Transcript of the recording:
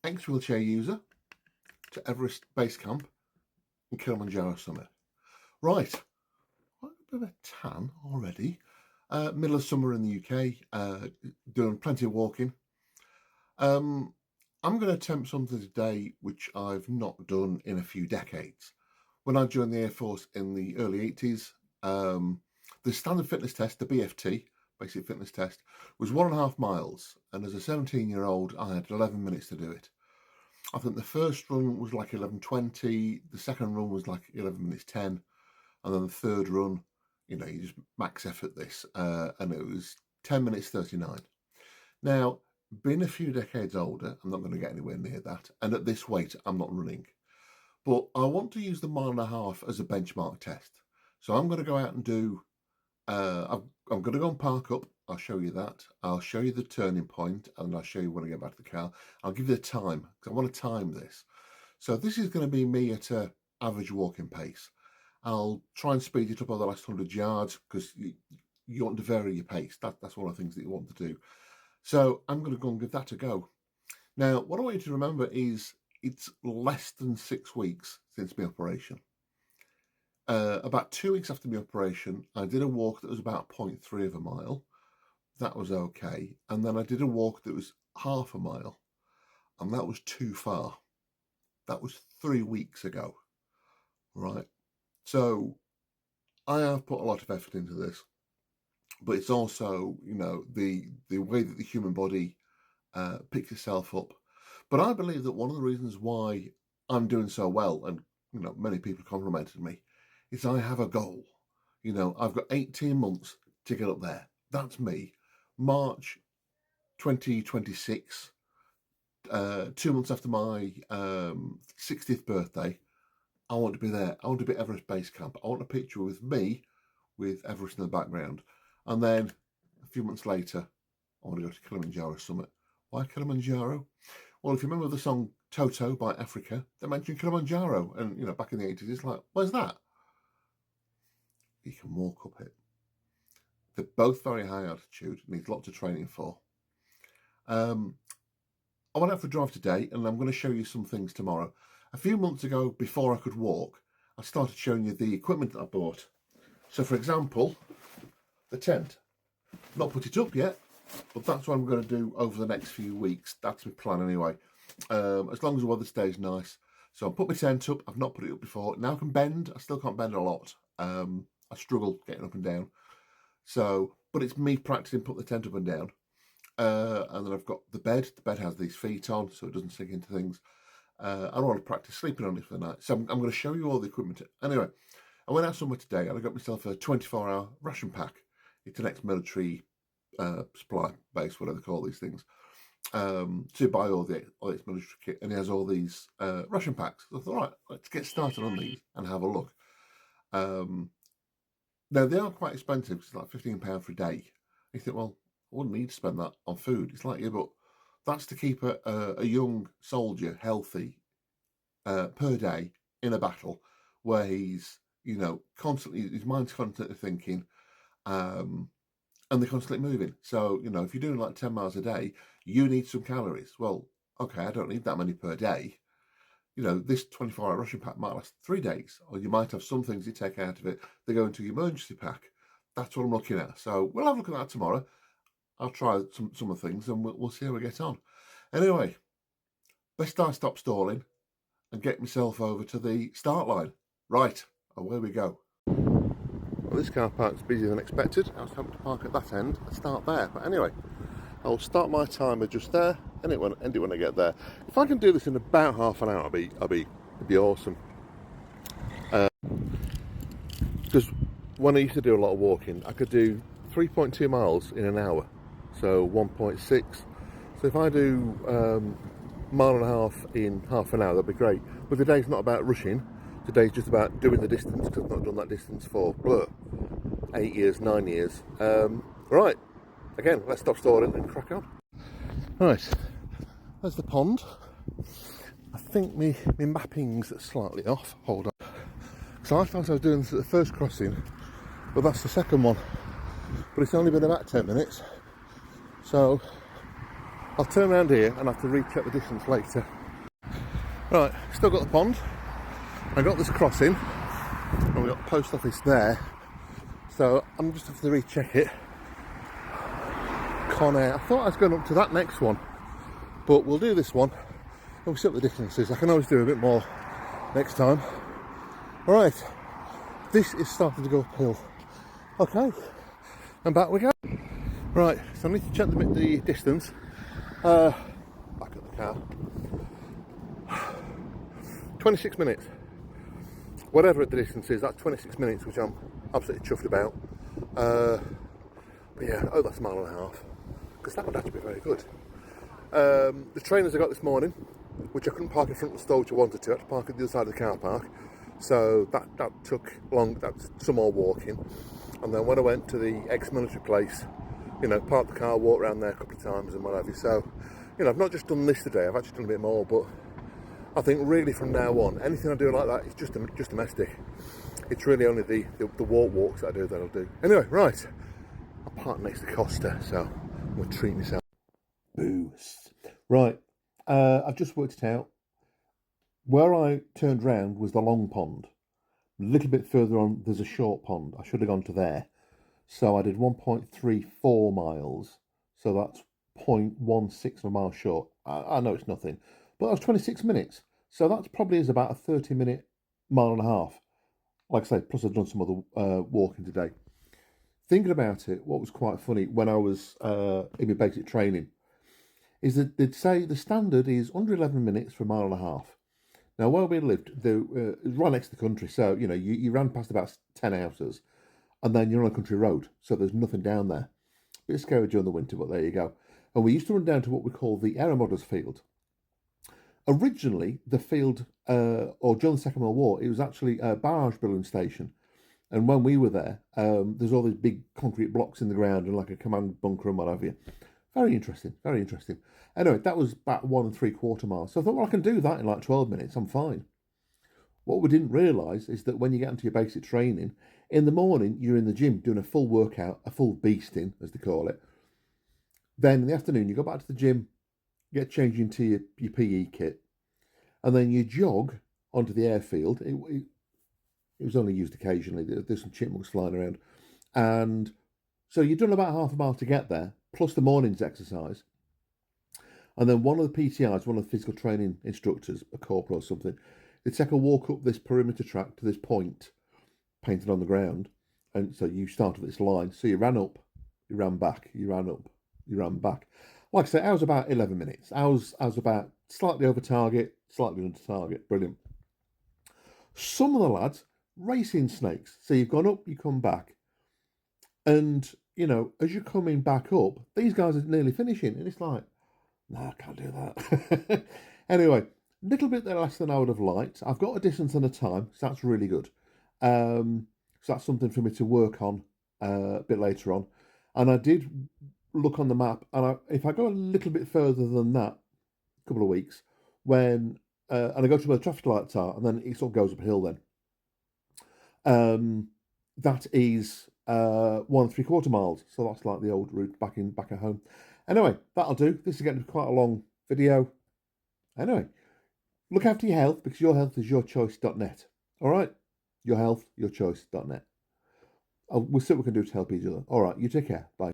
ex-wheelchair user to Everest Base Camp and Kilimanjaro Summit. Right, quite a bit of a tan already. Middle of summer in the UK, doing plenty of walking. I'm going to attempt something today which I've not done in a few decades. When I joined the Air Force in the early 80s, the standard fitness test, the BFT, basic fitness test, was 1.5 miles. And as a 17-year-old, I had 11 minutes to do it. I think the first run was like 11:20, the second run was like 11 minutes 10, and then the third run, you just max effort this, and it was 10 minutes 39. Now, being a few decades older, I'm not going to get anywhere near that, and at this weight, I'm not running. But I want to use the 1.5 as a benchmark test. So I'm going to go out and do, I'm going to go and park up. I'll show you that. I'll show you the turning point, and I'll show you when I get back to the car. I'll give you the time, because I want to time this. So this is going to be me at an average walking pace. I'll try and speed it up over the last 100 yards, because you want to vary your pace. That's one of the things that you want to do. So I'm going to go and give that a go. Now, what I want you to remember is it's less than 6 weeks since my operation. About 2 weeks after my operation, I did a walk that was about 0.3 of a mile. That was okay. And then I did a walk that was 0.5 mile, and that was too far. That was 3 weeks ago, right? So I have put a lot of effort into this, but it's also, the way that the human body picks itself up. But I believe that one of the reasons why I'm doing so well, and many people complimented me, is I have a goal. I've got 18 months to get up there. That's me. March 2026, 2 months after my 60th birthday, I want to be there. I want to be at Everest Base Camp. I want a picture with me with Everest in the background. And then a few months later, I want to go to Kilimanjaro Summit. Why Kilimanjaro? Well, if you remember the song Toto by Africa, they mentioned Kilimanjaro. And, back in the 80s, it's like, where's that? You can walk up it. They're both very high altitude, needs lots of training for. I went out for a drive today, and I'm going to show you some things tomorrow. A few months ago, before I could walk, I started showing you the equipment that I bought. So, for example, the tent. Not put it up yet, but that's what I'm going to do over the next few weeks. That's my plan anyway. As long as the weather stays nice. So I put my tent up. I've not put it up before. Now I can bend. I still can't bend a lot. I struggle getting up and down. So, but it's me practicing putting the tent up and down. And then I've got the bed. The bed has these feet on, so it doesn't sink into things. I don't want to practice sleeping on it for the night. So I'm going to show you all the equipment. Anyway, I went out somewhere today and I got myself a 24-hour ration pack. It's an ex-military supply base, whatever they call these things. To buy all its military kit, and he has all these ration packs. So I thought, right, let's get started on these and have a look. Now, they are quite expensive. It's like £15 for a day. You think, well, I wouldn't need to spend that on food. It's like, yeah, but that's to keep a young soldier healthy per day in a battle where he's, constantly, his mind's constantly thinking, and they're constantly moving. So, if you're doing like 10 miles a day, you need some calories. Well, okay, I don't need that many per day. This 24-hour ration pack might last 3 days, or you might have some things you take out of it that go into your emergency pack. That's what I'm looking at. So we'll have a look at that tomorrow. I'll try some of the things, and we'll see how we get on. Anyway, best I stop stalling and get myself over to the start line. Right, away we go. Well, this car park's busier than expected. I was hoping to park at that end and start there. But anyway, I'll start my timer just there, and end it when I get there. If I can do this in about half an hour, it'd be awesome. Because when I used to do a lot of walking, I could do 3.2 miles in an hour, so 1.6. So if I do 1.5 miles in half an hour, that'd be great. But today's not about rushing. Today's just about doing the distance, because I've not done that distance for 8 years, 9 years. Right, again, let's stop stalling and crack on. Right, there's the pond. I think my mapping's slightly off. Hold on. So I thought I was doing this at the first crossing, but that's the second one. But it's only been about 10 minutes. So I'll turn around here and have to recheck the distance later. Right, still got the pond. I got this crossing, and we've got the post office there. So I'm just have to recheck it. Conair. I thought I was going up to that next one, but we'll do this one. We'll see what the distance is. I can always do a bit more next time. Alright, this is starting to go uphill. Okay, and back we go. Right, so I need to check the distance. Back at the car. 26 minutes. Whatever the distance is, that's 26 minutes, which I'm absolutely chuffed about. But yeah, oh, that's a mile and a half. Because that would actually be very good. The trainers I got this morning, which I couldn't park in front of the store which I wanted to, I had to park at the other side of the car park. So that took long, that's some more walking. And then when I went to the ex-military place, you know, parked the car, walked around there a couple of times and what have you. So, you know, I've not just done this today, I've actually done a bit more, but I think really from now on, anything I do like that is just domestic. It's really only the walks that I do that I'll do. Anyway, right, I parked next to Costa, so I'm going to treat myself. Boost. Right, I've just worked it out. Where I turned round was the long pond. A little bit further on, there's a short pond. I should have gone to there. So I did 1.34 miles. So that's 0.16 of a mile short. I know it's nothing, but that was 26 minutes. So that probably is about a 30-minute mile and a half. Like I say, plus I've done some other walking today. Thinking about it, what was quite funny when I was in my basic training is that they'd say the standard is under 11 minutes for a mile and a half. Now, where we lived, it was right next to the country, so, you know, you ran past about 10 houses, and then you're on a country road, so there's nothing down there. Bit scary during the winter, but there you go. And we used to run down to what we call the Aeromodders field. Originally, the field, or during the Second World War, it was actually a barrage building station. And when we were there, there's all these big concrete blocks in the ground and like a command bunker and what have you. Very interesting, very interesting. Anyway, that was about 1 3/4 miles. So I thought, well, I can do that in like 12 minutes, I'm fine. What we didn't realise is that when you get into your basic training, in the morning, you're in the gym doing a full workout, a full beasting, as they call it. Then in the afternoon, you go back to the gym, get changed into your PE kit, and then you jog onto the airfield. It was only used occasionally. There's some chipmunks flying around. And so you've done about half a mile to get there, plus the morning's exercise. And then one of the PTIs, one of the physical training instructors, a corporal or something, they'd take a walk up this perimeter track to this point, painted on the ground. And so you started this line. So you ran up, you ran back, you ran up, you ran back. Like I said, I was about 11 minutes. I was about slightly over target, slightly under target. Brilliant. Some of the lads, racing snakes. So you've gone up, you come back. And, you know, as you're coming back up, these guys are nearly finishing. And it's like, no, I can't do that. Anyway, a little bit less than I would have liked. I've got a distance and a time, so that's really good. So that's something for me to work on a bit later on. And I did look on the map, and if I go a little bit further than that, a couple of weeks, when and I go to where the traffic lights are, and then it sort of goes uphill then. That is 1 3/4 miles, so that's like the old route back at home. Anyway, that'll do. This is getting quite a long video. Anyway, look after your health, because your health is yourchoice.net. All right? Your health, yourchoice.net. We'll see what we can do to help each other. All right, you take care. Bye.